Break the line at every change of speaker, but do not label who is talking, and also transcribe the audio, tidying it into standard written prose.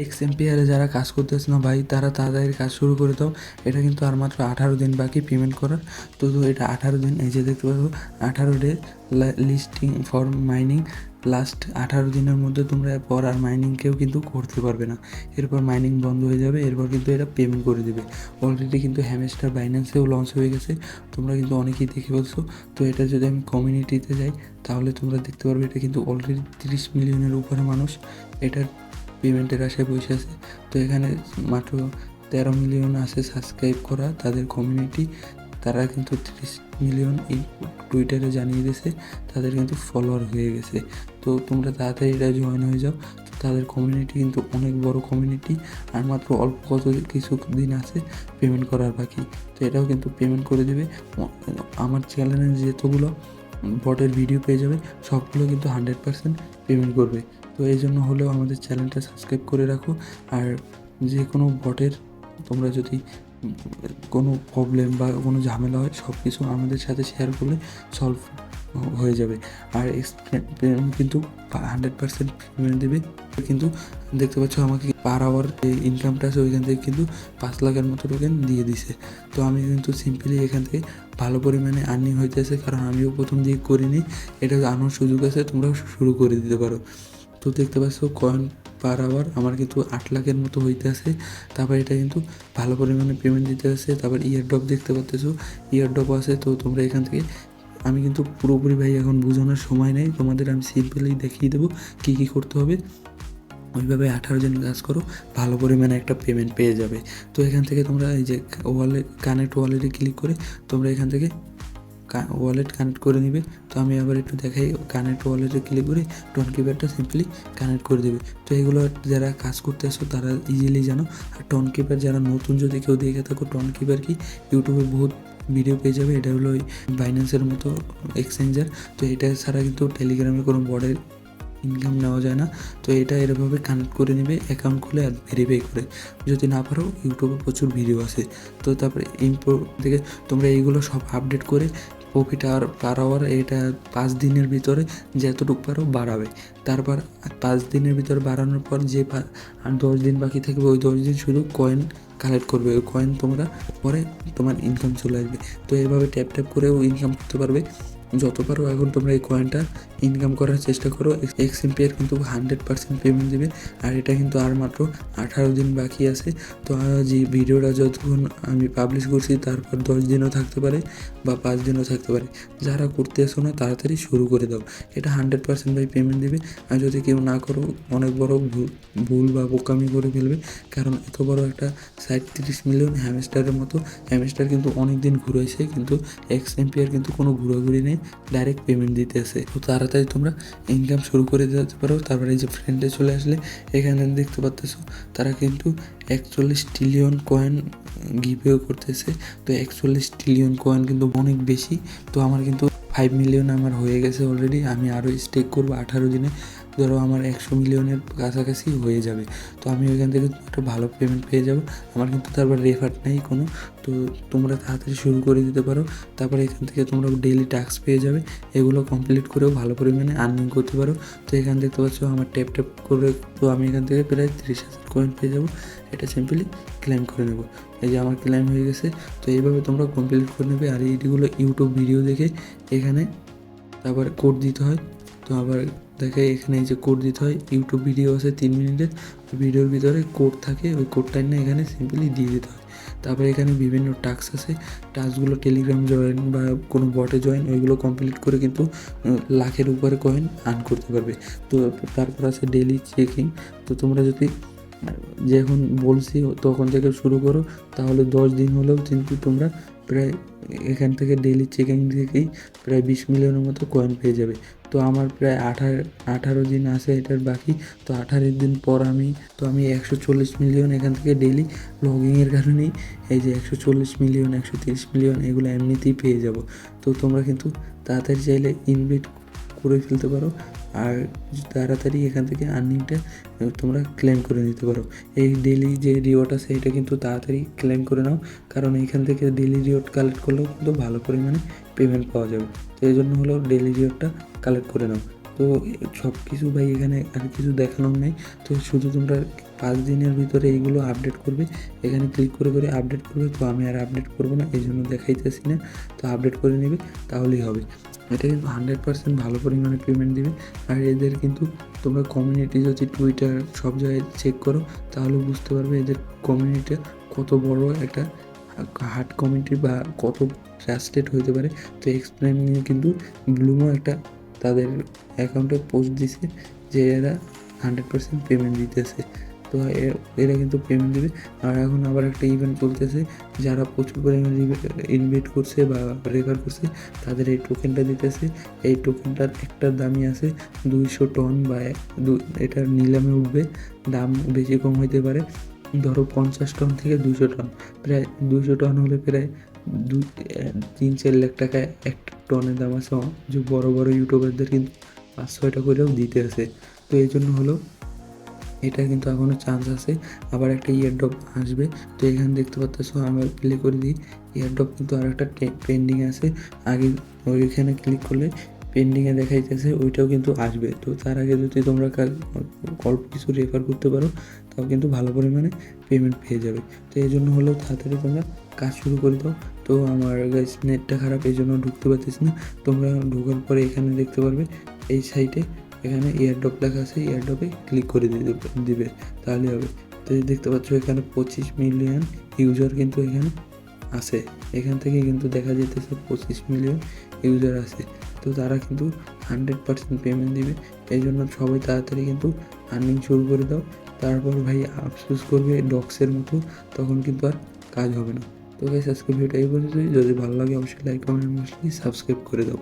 এক্সএমপিআরে যারা কাজ করতেছে না ভাই, তারা তাড়াতাড়ি কাজ শুরু করে দাও। এটা কিন্তু আর মাত্র 18 দিন বাকি পেমেন্ট করার। তো এটা 18 দিন, এই যে দেখতে পারো 18 day listing for mining. Last 18 দিনের মধ্যে তোমরা পর আর মাইনিং কেউ কিন্তু করতে পারবে না। এরপর মাইনিং বন্ধ হয়ে যাবে, এরপর কিন্তু এটা পেমেন্ট করে দেবে। অলরেডি কিন্তু হ্যামস্টার বাইন্যান্সেও লঞ্চ হয়ে গেছে, তোমরা কিন্তু অনেকেই দেখে বলছো। তো এটা যদি আমি কমিউনিটিতে যাই তাহলে তোমরা দেখতে পারবে এটা কিন্তু অলরেডি 30 মিলিয়নের উপরে মানুষ এটার পেমেন্টের আশায় বসে আছে। তো এখানে মাত্র 13 মিলিয়ন আছে সাবস্ক্রাইব করা তাদের কমিউনিটি। তারা কিন্তু 30 মিলিয়ন এই টুইটারে জানিয়ে দিয়েছে তাদের কিন্তু ফলোয়ার হয়ে গেছে। তো তোমরা তাড়াতাড়ি এটা জয়েন হয়ে যাও। তাদের কমিউনিটি কিন্তু অনেক বড় কমিউনিটি, আর মাত্র অল্প কিছু দিন আছে পেমেন্ট করার বাকি। তো এটাও কিন্তু পেমেন্ট করে দেবে। আমার চ্যানেলে যতগুলো বটের ভিডিও পেয়ে যাবে সবগুলো কিন্তু 100% পেমেন্ট করবে। তো এই জন্য হলেও আমাদের চ্যানেলটা সাবস্ক্রাইব করে রাখো। আর যে কোনো বটের তোমরা যদি কোনো প্রবলেম বা কোনো ঝামেলা হয় সব কিছু আমাদের সাথে শেয়ার করলে সলভ হয়ে যাবে। আর কিন্তু 100% পেমেন্ট দেবে। কিন্তু দেখতে পাচ্ছ আমাকে পার আওয়ার যে ইনকামটা আছে ওইখান থেকে কিন্তু 5 লাখের মতো টোকেন দিয়ে দিছে। তো আমি কিন্তু সিম্পলি এখান থেকে ভালো পরিমাণে আর্নিং হইতেছে, কারণ আমিও প্রথম দিকে করিনি। এটা আনার সুযোগ আছে, তোমরাও শুরু করে দিতে পারো। তো দেখতে পাচ্ছ কয়েন পার আওয়ার আমার কিন্তু 8 লাখের মতো হইতে আছে। তারপর এটা কিন্তু ভালো পরিমাণে পেমেন্ট দিতে আছে। তারপর ইয়ারড্রপ দেখতে পাচ্তেছো, ইয়ারড্রপ আছে। তো তোমরা এখান থেকে, আমি কিন্তু পুরোপুরি ভাই এখন বোঝানোর সময় নেই, তোমাদের আমি সিম্পলি দেখিয়ে দেবো কী কী করতে হবে। ওইভাবে 18 দিন কাজ করো, ভালো পরিমাণে একটা পেমেন্ট পেয়ে যাবে। তো এখান থেকে তোমরা এই যে কানেক্ট ওয়ালেটে ক্লিক করে তোমরা এখান থেকে ওয়ালেট কানেক্ট করে নিবে। তো আমি আবার একটু দেখাই, কানেক্ট ওয়ালেটে ক্লিক করে টোন কিপারটা সিম্পলি কানেক্ট করে দেবে। তো এগুলো যারা কাজ করতে আসো তারা ইজিলি জানো। আর টোন কিপার যারা নতুন যদি কেউ দেখে থাকো, টোন কিপার কি ইউটিউবে বহুত ভিডিও পেয়ে যাবে। এটা হলো ওই বাইন্যান্সের মতো এক্সচেঞ্জার। তো এটা ছাড়া কিন্তু টেলিগ্রামে কোনো বড়ের ইনকাম নেওয়া যায় না। তো এটা এরভাবে কানেক্ট করে নেবে অ্যাকাউন্ট খুলে আর ভেরিফাই করে। যদি না পারো ইউটিউবে প্রচুর ভিডিও আছে। তো তারপরে ইম্পোর্ট থেকে তোমরা এইগুলো সব আপডেট করে প্রফিট আর পার আওয়ার এটা 5 দিনের ভিতরে যতটুকু পারো বাড়াবে। তারপর 5 দিনের ভিতরে বাড়ানোর পর যে 10 দিন বাকি থাকবে ওই 10 দিন শুধু কয়েন কালেক্ট করবে। ওই কয়েন তোমরা পরে তোমার ইনকাম চলে আসবে। তো এইভাবে ট্যাপ ট্যাপ করেও ইনকাম করতে পারবে যত পারো। এখন তোমরা এই কয়েনটা ইনকাম করার চেষ্টা করো। এক্সএমপিআর কিন্তু 100% পেমেন্ট দেবে। আর এটা কিন্তু আর মাত্র 18 দিন বাকি আছে। তো যে ভিডিওটা যতক্ষণ আমি পাবলিশ করছি তারপর 10 দিনও থাকতে পারে বা 5 দিনও থাকতে পারে। যারা করতে আসো না তাড়াতাড়ি শুরু করে দাও, এটা 100% ভাই পেমেন্ট দেবে। আর যদি কেউ না করো অনেক বড় ভুল বা বোকামি করে ফেলবে, কারণ এত বড় একটা 30 মিলিয়ন হ্যামস্টারের মতো হ্যামস্টার কিন্তু অনেক দিন ঘুরাইছে, কিন্তু এক্সএমপিআর কিন্তু কোনো ঘোরাঘুরি নেই, ডাইরেক্ট পেমেন্ট দিতে আসে। তো তাড়াতাড়ি তোমরা ইনকাম শুরু করে দিতে পারো। তারপরে এই যে ফ্রেন্ডে চলে আসলে এখানে দেখতে পাচ্ছ তারা কিন্তু 41 ট্রিলিয়ন কয়েন গিভওয়ে করতেছে। তো 41 ট্রিলিয়ন কয়েন কিন্তু অনেক বেশি। তো আমার কিন্তু 5 মিলিয়ন আমার হয়ে গেছে অলরেডি। আমি আরও স্টেক করবো 18 দিনে, ধরো আমার 100 মিলিয়নের কাছাকাছি হয়ে যাবে। তো আমি ওইখান থেকে একটা ভালো পেমেন্ট পেয়ে যাবো। আমার কিন্তু তারপর রেফার নেই কোনো। তো তোমরা তাড়াতাড়ি শুরু করে দিতে পারো। তারপরে এখান থেকে তোমরা ডেইলি টাস্ক পেয়ে যাবে, এগুলো কমপ্লিট করেও ভালো পরিমাণে আর্নিং করতে পারো। তো এখান দেখতে পাচ্ছ আমার ট্যাপ ট্যাপ করে, তো আমি এখান থেকে প্রায় 30,000 কয়েন পেয়ে যাবো। এটা সিম্পলি ক্লেম করে নেবো। এই যে আমার ক্লেম হয়ে গেছে। তো এইভাবে তোমরা কমপ্লিট করে নেবে। আর এইগুলো ইউটিউব ভিডিও দেখে এখানে তারপর কোড দিতে হয়। তো আবার দেখে এখানে এই যে কোড দিতে হয়, ইউটিউব ভিডিও আছে 3 মিনিটের, ভিডিওর ভিতরে কোড থাকে, ওই কোডটা না এখানে সিম্পলি দিয়ে দিতে হয়। তারপরে এখানে বিভিন্ন টাস্ক আছে, টাস্কগুলো টেলিগ্রাম জয়েন বা কোনো বটে জয়েন, ওইগুলো কমপ্লিট করে কিন্তু লাখের উপরে কয়েন আর্ন করতে পারবে। তো তারপর আছে ডেইলি চেকিং। তো তোমরা যদি যখন বলছি তখন থেকে শুরু করো তাহলে 10 দিন হলেও কিন্তু তোমরা প্রায় এখান থেকে ডেইলি চেকিং থেকেই প্রায় 20 মিলিয়নের মতো কয়েন পেয়ে যাবে। তো আমার প্রায় 18 দিন আছে এটার বাকি। তো 18 দিন পর আমি 140 মিলিয়ন এখান থেকে ডেইলি লগিংয়ের কারণেই এই যে 140 মিলিয়ন 130 মিলিয়ন এগুলো এমনিতেই পেয়ে যাব। তো তোমরা কিন্তু তাড়াতাড়ি চাইলে ইনভেস্ট করে ফেলতে পারো। আর তাড়াতাড়ি এখান থেকে আর্নিংটা তোমরা ক্লেম করে নিতে পারো। এই ডেইলি যে রিওয়ার্ড আছে এটা কিন্তু তাড়াতাড়ি ক্লেম করে নাও, কারণ এইখান থেকে ডেইলি রিওয়ার্ড কালেক্ট করলেও কিন্তু ভালো পরিমাণে পেমেন্ট পাওয়া যাবে। তো এই জন্য হলো ডেইলি রিওয়ার্ডটা কালেক্ট করে নাও। তো সব কিছু ভাই এখানে আর কিছু দেখানোর নেই। তো শুধু তোমরা 5 দিনের ভিতরে এইগুলো আপডেট করবে, এখানে ক্লিক করে করে আপডেট করবে। তো আমি আর আপডেট করবো না, এই জন্য দেখাইতেছি না। তো আপডেট করে নেবে তাহলেই হবে। এটা কিন্তু 100% ভালো পরিমাণে পেমেন্ট দিবে। আর এদের কিন্তু তোমরা কমিউনিটি যদি টুইটার সব জায়গায় চেক করো তাহলে বুঝতে পারবে এদের কমিউনিটিটা কত বড় একটা হার্ড কমিউনিটি বা কত ট্রাস্টেড হতে পারে। তো এক্সপ্লেন নিয়ে কিন্তু ব্লুমও একটা তাদের অ্যাকাউন্টে পোস্ট দিছে যে এরা 100% পেমেন্ট দিতেছে। তো এরা কিন্তু পেমেন্ট দেবে। আর এখন আবার একটা ইভেন্ট চলতেছে, যারা প্রচুর পরিমাণে ইনভাইট করছে বা রেফার করছে তাদের এই টোকেনটা দিতেছে। এই টোকেনটার একটা দামই আছে 200 টন বা এটা নিলামে উঠবে, দাম বেশি কম হইতে পারে। ধরো 50 টন থেকে 200 টন, প্রায় 200 টন হলে প্রায় 3-4 লাখ টাকা একটা টনের দাম আছে। যে বড় বড় ইউটিউবারদের কিন্তু 500 করেও দিতে আছে। তো এই জন্য হলো এটা কিন্তু এখনও চান্স আছে। আবার একটা ইয়ারড্রপ আসবে। তো এখানে দেখতে পাচ্ছ আমি প্লে করে দিই, ইয়ারড্রপ কিন্তু আর একটা পেন্ডিং আছে। আগে ওইখানে ক্লিক করলে পেন্ডিংয়ে দেখাইতেছে, ওইটাও কিন্তু আসবে। তো তার আগে যদি তোমরা অল্প কিছু রেফার করতে পারো তাও কিন্তু ভালো পরিমাণে পেমেন্ট পেয়ে যাবে। তো এই জন্য হলো তাড়াতাড়ি তোমরা কাজ শুরু করে দাও। তো আমার গাইস নেটটা খারাপ, এই জন্য ঢুকতে পারতেছি না। তোমরা ঢোকার পরে এখানে দেখতে পারবে এই সাইটে এখানে এয়ারড্রপ লেখা আছে, এয়ারড্রপে ক্লিক করে দিবে তাহলে হবে। তো এই দেখতে পাচ্ছ এখানে 25 মিলিয়ন ইউজার কিন্তু এখানে আছে। এখান থেকে কিন্তু দেখা যেতেছে 25 মিলিয়ন ইউজার আছে। তো তারা কিন্তু 100% পেমেন্ট দিবে। এই জন্য সবাই তাড়াতাড়ি কিন্তু আর্নিং শুরু করে দাও। তারপর ভাই আফসোস করবে ডক্সের মতো, তখন কিন্তু আর কাজ হবে না। তো গাইস আজকে ভিডিওটা এই পর্যন্তই। যদি ভালো লাগে অবশ্যই লাইক কমেন্ট সাবস্ক্রাইব করে দাও।